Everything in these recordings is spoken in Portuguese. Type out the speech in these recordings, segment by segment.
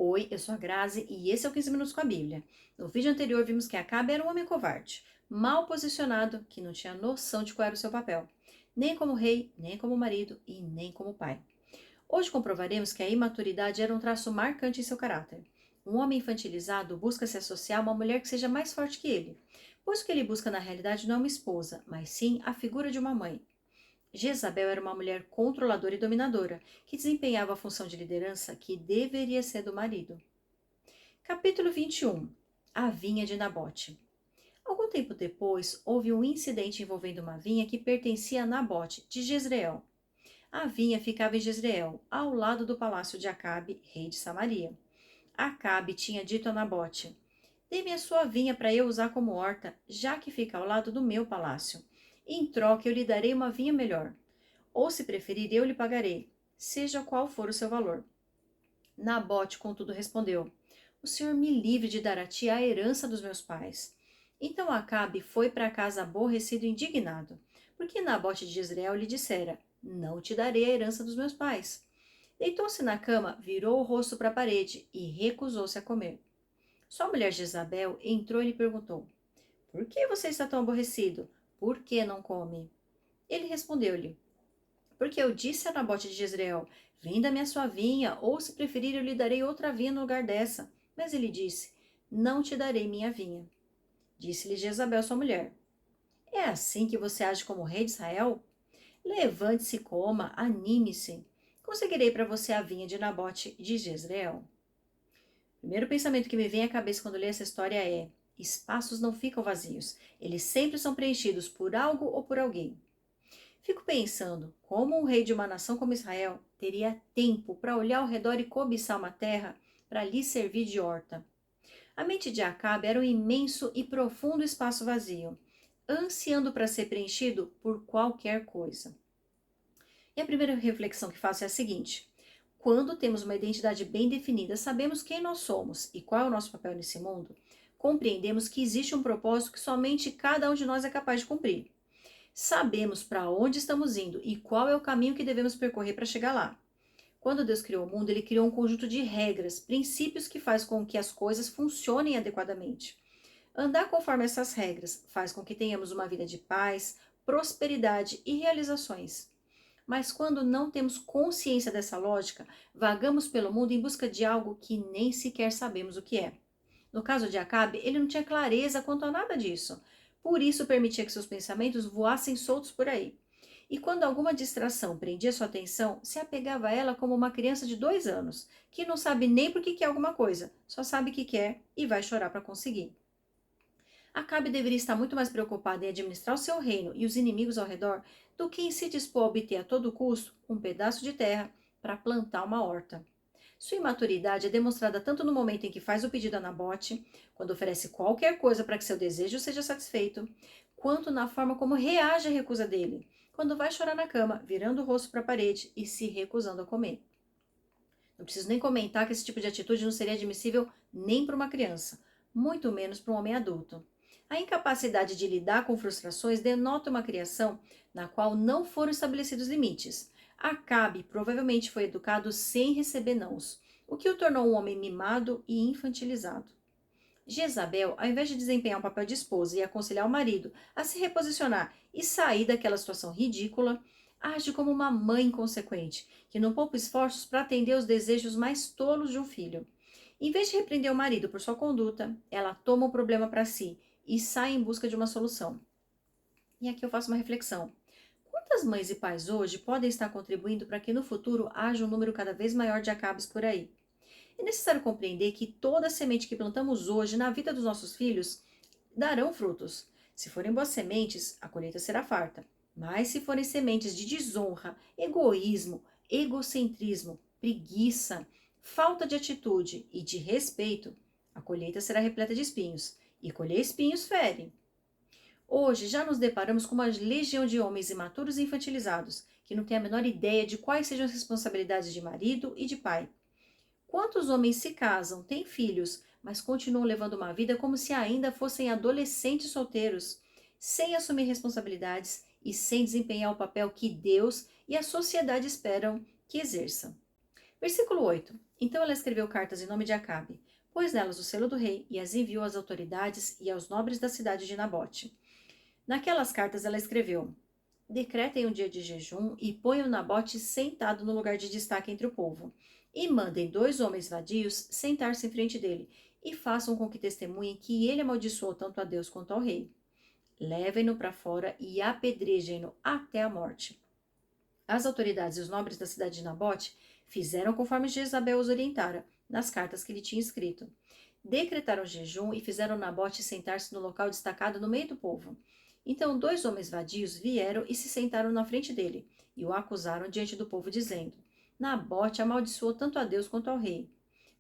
Oi, eu sou a Grazi e esse é o 15 Minutos com a Bíblia. No vídeo anterior vimos que Acabe era um homem covarde, mal posicionado, que não tinha noção de qual era o seu papel, nem como rei, nem como marido e nem como pai. Hoje comprovaremos que a imaturidade era um traço marcante em seu caráter. Um homem infantilizado busca se associar a uma mulher que seja mais forte que ele, pois o que ele busca na realidade não é uma esposa, mas sim a figura de uma mãe. Jezabel era uma mulher controladora e dominadora, que desempenhava a função de liderança que deveria ser do marido. Capítulo 21. A vinha de Nabote. Algum tempo depois, houve um incidente envolvendo uma vinha que pertencia a Nabote, de Jezreel. A vinha ficava em Jezreel, ao lado do palácio de Acabe, rei de Samaria. Acabe tinha dito a Nabote: Dê-me a sua vinha para eu usar como horta, já que fica ao lado do meu palácio. Em troca, eu lhe darei uma vinha melhor. Ou, se preferir, eu lhe pagarei, seja qual for o seu valor. Nabote, contudo, respondeu: O senhor me livre de dar a ti a herança dos meus pais. Então Acabe foi para casa aborrecido e indignado, porque Nabote de Jezreel lhe dissera: Não te darei a herança dos meus pais. Deitou-se na cama, virou o rosto para a parede e recusou-se a comer. Sua mulher Jezabel entrou e lhe perguntou: Por que você está tão aborrecido? Por que não come? Ele respondeu-lhe: Porque eu disse a Nabote de Jezreel: Venda-me a sua vinha, ou se preferir, eu lhe darei outra vinha no lugar dessa. Mas ele disse: Não te darei minha vinha. Disse-lhe Jezabel, sua mulher: É assim que você age como rei de Israel? Levante-se e coma, anime-se. Conseguirei para você a vinha de Nabote de Jezreel. O primeiro pensamento que me vem à cabeça quando leio essa história é: espaços não ficam vazios, eles sempre são preenchidos por algo ou por alguém. Fico pensando como um rei de uma nação como Israel teria tempo para olhar ao redor e cobiçar uma terra para lhe servir de horta. A mente de Acabe era um imenso e profundo espaço vazio, ansiando para ser preenchido por qualquer coisa. E a primeira reflexão que faço é a seguinte: quando temos uma identidade bem definida, sabemos quem nós somos e qual é o nosso papel nesse mundo, compreendemos que existe um propósito que somente cada um de nós é capaz de cumprir. Sabemos para onde estamos indo e qual é o caminho que devemos percorrer para chegar lá. Quando Deus criou o mundo, ele criou um conjunto de regras, princípios que faz com que as coisas funcionem adequadamente. Andar conforme essas regras faz com que tenhamos uma vida de paz, prosperidade e realizações. Mas quando não temos consciência dessa lógica, vagamos pelo mundo em busca de algo que nem sequer sabemos o que é. No caso de Acabe, ele não tinha clareza quanto a nada disso. Por isso permitia que seus pensamentos voassem soltos por aí. E quando alguma distração prendia sua atenção, se apegava a ela como uma criança de 2 anos, que não sabe nem por que quer alguma coisa, só sabe que quer e vai chorar para conseguir. Acabe deveria estar muito mais preocupado em administrar o seu reino e os inimigos ao redor do que em se dispor a obter a todo custo um pedaço de terra para plantar uma horta. Sua imaturidade é demonstrada tanto no momento em que faz o pedido a Nabote, quando oferece qualquer coisa para que seu desejo seja satisfeito, quanto na forma como reage à recusa dele, quando vai chorar na cama, virando o rosto para a parede e se recusando a comer. Não preciso nem comentar que esse tipo de atitude não seria admissível nem para uma criança, muito menos para um homem adulto. A incapacidade de lidar com frustrações denota uma criação na qual não foram estabelecidos limites. Acabe provavelmente foi educado sem receber nãos, o que o tornou um homem mimado e infantilizado. Jezabel, ao invés de desempenhar o papel de esposa e aconselhar o marido a se reposicionar e sair daquela situação ridícula, age como uma mãe inconsequente, que não poupa esforços para atender os desejos mais tolos de um filho. Em vez de repreender o marido por sua conduta, ela toma o problema para si e sai em busca de uma solução. E aqui eu faço uma reflexão. Quantas mães e pais hoje podem estar contribuindo para que no futuro haja um número cada vez maior de Acabes por aí? É necessário compreender que toda semente que plantamos hoje na vida dos nossos filhos darão frutos. Se forem boas sementes, a colheita será farta. Mas se forem sementes de desonra, egoísmo, egocentrismo, preguiça, falta de atitude e de respeito, a colheita será repleta de espinhos. E colher espinhos fere. Hoje já nos deparamos com uma legião de homens imaturos e infantilizados, que não têm a menor ideia de quais sejam as responsabilidades de marido e de pai. Quantos homens se casam, têm filhos, mas continuam levando uma vida como se ainda fossem adolescentes solteiros, sem assumir responsabilidades e sem desempenhar o papel que Deus e a sociedade esperam que exerça. Versículo 8. Então ela escreveu cartas em nome de Acabe, pôs nelas o selo do rei e as enviou às autoridades e aos nobres da cidade de Nabote. Naquelas cartas ela escreveu: decretem um dia de jejum e ponham Nabote sentado no lugar de destaque entre o povo. E mandem 2 homens vadios sentar-se em frente dele e façam com que testemunhem que ele amaldiçoou tanto a Deus quanto ao rei. Levem-no para fora e apedrejem-no até a morte. As autoridades e os nobres da cidade de Nabote fizeram conforme Jezabel os orientara, nas cartas que lhe tinha escrito. Decretaram jejum e fizeram Nabote sentar-se no local destacado no meio do povo. Então 2 homens vadios vieram e se sentaram na frente dele, e o acusaram diante do povo, dizendo: Nabote amaldiçoou tanto a Deus quanto ao rei.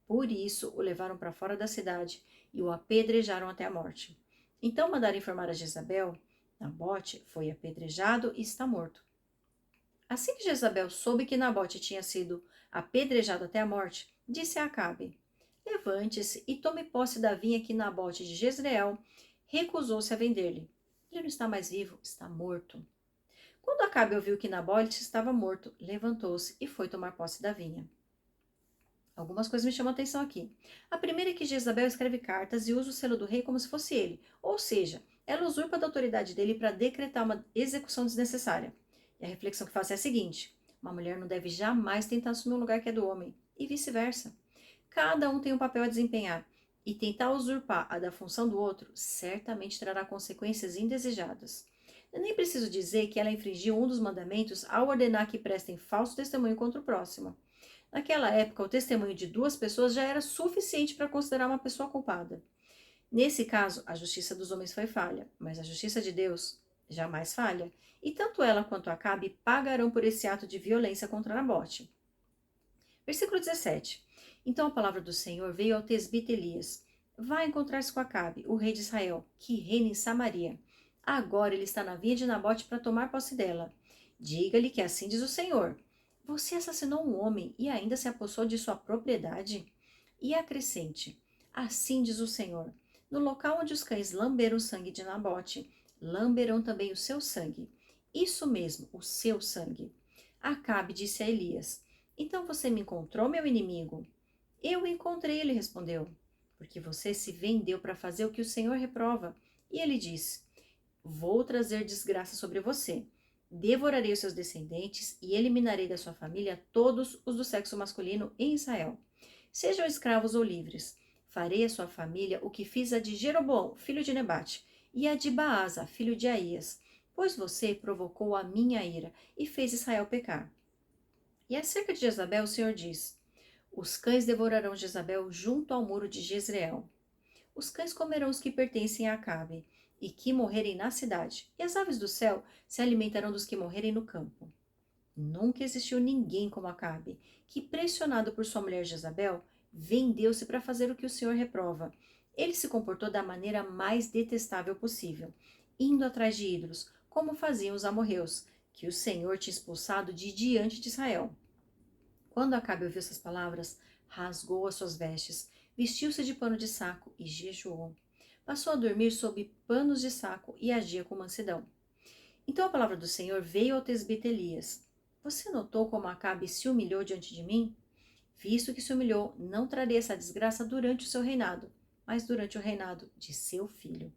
Por isso o levaram para fora da cidade e o apedrejaram até a morte. Então mandaram informar a Jezabel: Nabote foi apedrejado e está morto. Assim que Jezabel soube que Nabote tinha sido apedrejado até a morte, disse a Acabe: levante-se e tome posse da vinha que Nabote de Jezreel recusou-se a vender-lhe. Ele não está mais vivo, está morto. Quando Acabe ouviu que Nabote estava morto, levantou-se e foi tomar posse da vinha. Algumas coisas me chamam a atenção aqui. A primeira é que Jezabel escreve cartas e usa o selo do rei como se fosse ele, ou seja, ela usurpa da autoridade dele para decretar uma execução desnecessária. E a reflexão que faço é a seguinte: uma mulher não deve jamais tentar assumir um lugar que é do homem, e vice-versa. Cada um tem um papel a desempenhar, e tentar usurpar a da função do outro certamente trará consequências indesejadas. Eu nem preciso dizer que ela infringiu um dos mandamentos ao ordenar que prestem falso testemunho contra o próximo. Naquela época, o testemunho de 2 pessoas já era suficiente para considerar uma pessoa culpada. Nesse caso, a justiça dos homens foi falha, mas a justiça de Deus jamais falha, e tanto ela quanto Acabe pagarão por esse ato de violência contra Nabote. Versículo 17. Então a palavra do Senhor veio ao tesbita Elias: vá encontrar-se com Acabe, o rei de Israel, que reina em Samaria. Agora ele está na vinha de Nabote para tomar posse dela. Diga-lhe que assim diz o Senhor: você assassinou um homem e ainda se apossou de sua propriedade? E acrescente: assim diz o Senhor: no local onde os cães lamberam o sangue de Nabote, lamberão também o seu sangue. Isso mesmo, o seu sangue. Acabe disse a Elias: então você me encontrou, meu inimigo? Eu o encontrei, ele respondeu, porque você se vendeu para fazer o que o Senhor reprova. E ele disse: vou trazer desgraça sobre você. Devorarei os seus descendentes e eliminarei da sua família todos os do sexo masculino em Israel. Sejam escravos ou livres. Farei à sua família o que fiz a de Jeroboão, filho de Nebate, e a de Baasa, filho de Aías, pois você provocou a minha ira e fez Israel pecar. E acerca de Jezabel, o Senhor diz: os cães devorarão Jezabel junto ao muro de Jezreel. Os cães comerão os que pertencem a Acabe e que morrerem na cidade, e as aves do céu se alimentarão dos que morrerem no campo. Nunca existiu ninguém como Acabe, que, pressionado por sua mulher Jezabel, vendeu-se para fazer o que o Senhor reprova. Ele se comportou da maneira mais detestável possível, indo atrás de ídolos, como faziam os amorreus, que o Senhor tinha expulsado de diante de Israel. Quando Acabe ouviu essas palavras, rasgou as suas vestes, vestiu-se de pano de saco e jejuou. Passou a dormir sob panos de saco e agia com mansidão. Então a palavra do Senhor veio ao tesbita Elias: você notou como Acabe se humilhou diante de mim? Visto que se humilhou, não trarei essa desgraça durante o seu reinado, mas durante o reinado de seu filho.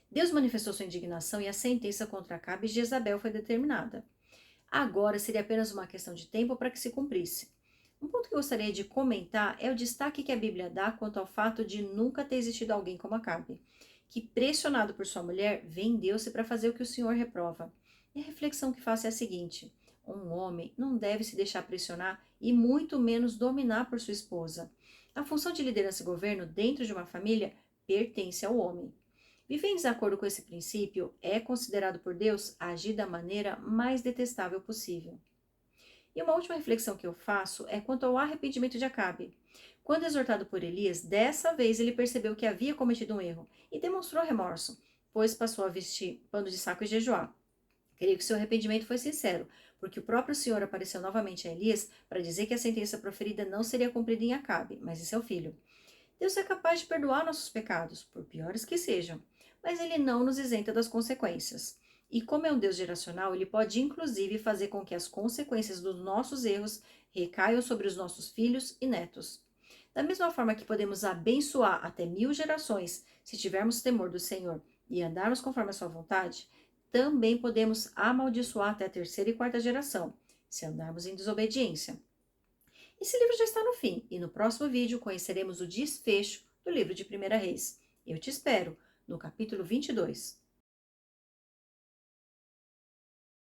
Deus manifestou sua indignação e a sentença contra Acabe e Jezabel foi determinada. Agora seria apenas uma questão de tempo para que se cumprisse. Um ponto que eu gostaria de comentar é o destaque que a Bíblia dá quanto ao fato de nunca ter existido alguém como Acabe, que, pressionado por sua mulher, vendeu-se para fazer o que o Senhor reprova. E a reflexão que faço é a seguinte: um homem não deve se deixar pressionar e muito menos dominar por sua esposa. A função de liderança e governo dentro de uma família pertence ao homem. Viver em desacordo com esse princípio é considerado por Deus agir da maneira mais detestável possível. E uma última reflexão que eu faço é quanto ao arrependimento de Acabe. Quando exortado por Elias, dessa vez ele percebeu que havia cometido um erro e demonstrou remorso, pois passou a vestir pano de saco e jejuar. Creio que seu arrependimento foi sincero, porque o próprio Senhor apareceu novamente a Elias para dizer que a sentença proferida não seria cumprida em Acabe, mas em seu filho. Deus é capaz de perdoar nossos pecados, por piores que sejam, mas ele não nos isenta das consequências. E como é um Deus geracional, ele pode inclusive fazer com que as consequências dos nossos erros recaiam sobre os nossos filhos e netos. Da mesma forma que podemos abençoar até 1000 gerações se tivermos temor do Senhor e andarmos conforme a sua vontade, também podemos amaldiçoar até a terceira e quarta geração, se andarmos em desobediência. Esse livro já está no fim e no próximo vídeo conheceremos o desfecho do livro de 1 Reis. Eu te espero no capítulo 22.